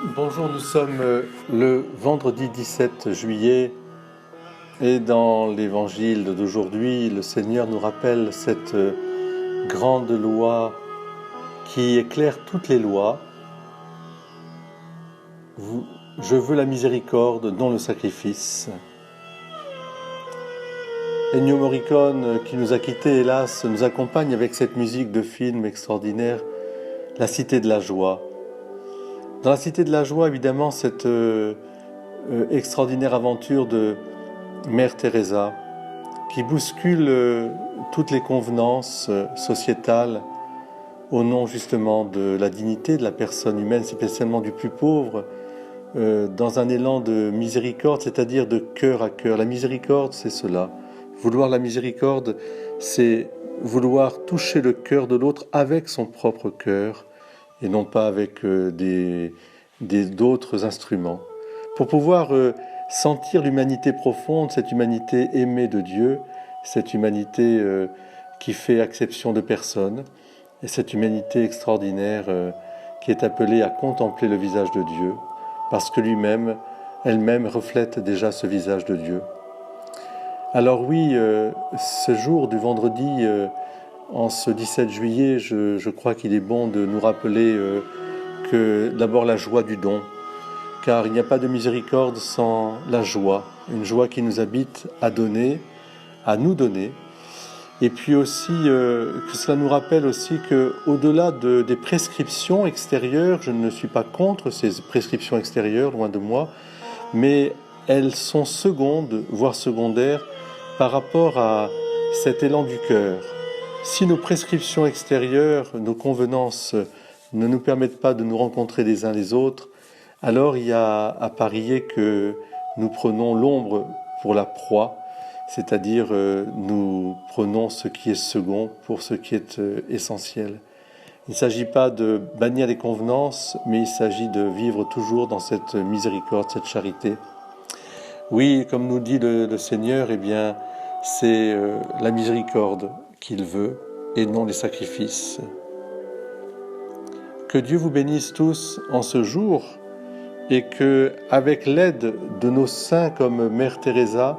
Bonjour, nous sommes le vendredi 17 juillet et dans l'évangile d'aujourd'hui, le Seigneur nous rappelle cette grande loi qui éclaire toutes les lois. Je veux la miséricorde, non le sacrifice. Ennio Morricone, qui nous a quittés hélas, nous accompagne avec cette musique de film extraordinaire, La Cité de la Joie. Dans La Cité de la Joie, évidemment, cette extraordinaire aventure de Mère Teresa qui bouscule toutes les convenances sociétales au nom justement de la dignité de la personne humaine, spécialement du plus pauvre, dans un élan de miséricorde, c'est-à-dire de cœur à cœur. La miséricorde, c'est cela. Vouloir la miséricorde, c'est vouloir toucher le cœur de l'autre avec son propre cœur, et non pas avec d'autres instruments. Pour pouvoir sentir l'humanité profonde, cette humanité aimée de Dieu, cette humanité qui fait exception de personne, et cette humanité extraordinaire qui est appelée à contempler le visage de Dieu, parce que elle-même reflète déjà ce visage de Dieu. Alors oui, ce jour du vendredi, en ce 17 juillet, je crois qu'il est bon de nous rappeler que d'abord la joie du don, car il n'y a pas de miséricorde sans la joie, une joie qui nous habite à donner, à nous donner, et puis aussi que cela nous rappelle aussi que au-delà des prescriptions extérieures, je ne suis pas contre ces prescriptions extérieures, loin de moi, mais elles sont secondes, voire secondaires, par rapport à cet élan du cœur. Si nos prescriptions extérieures, nos convenances ne nous permettent pas de nous rencontrer les uns les autres, alors il y a à parier que nous prenons l'ombre pour la proie, c'est-à-dire nous prenons ce qui est second pour ce qui est essentiel. Il ne s'agit pas de bannir les convenances, mais il s'agit de vivre toujours dans cette miséricorde, cette charité. Oui, comme nous dit le Seigneur, eh bien, c'est la miséricorde qu'il veut et non les sacrifices. Que Dieu vous bénisse tous en ce jour et que, avec l'aide de nos saints comme Mère Teresa,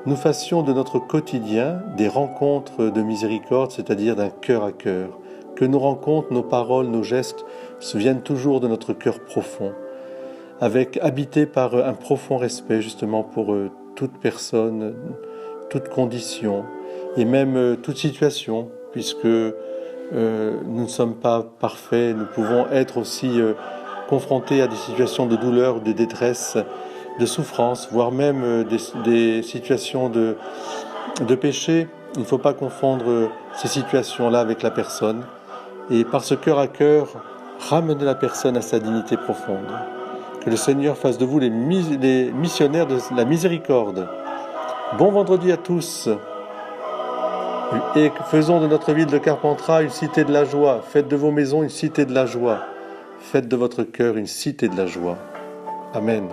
nous fassions de notre quotidien des rencontres de miséricorde, c'est-à-dire d'un cœur à cœur. Que nos rencontres, nos paroles, nos gestes se viennent toujours de notre cœur profond, habité par un profond respect justement pour toute personne, toute condition et même toute situation, puisque nous ne sommes pas parfaits, nous pouvons être aussi confrontés à des situations de douleur, de détresse, de souffrance, voire même des situations de péché. Il ne faut pas confondre ces situations-là avec la personne, et par ce cœur à cœur, ramener la personne à sa dignité profonde. Que le Seigneur fasse de vous les missionnaires de la miséricorde. Bon vendredi à tous. Et faisons de notre ville de Carpentras une cité de la joie. Faites de vos maisons une cité de la joie. Faites de votre cœur une cité de la joie. Amen.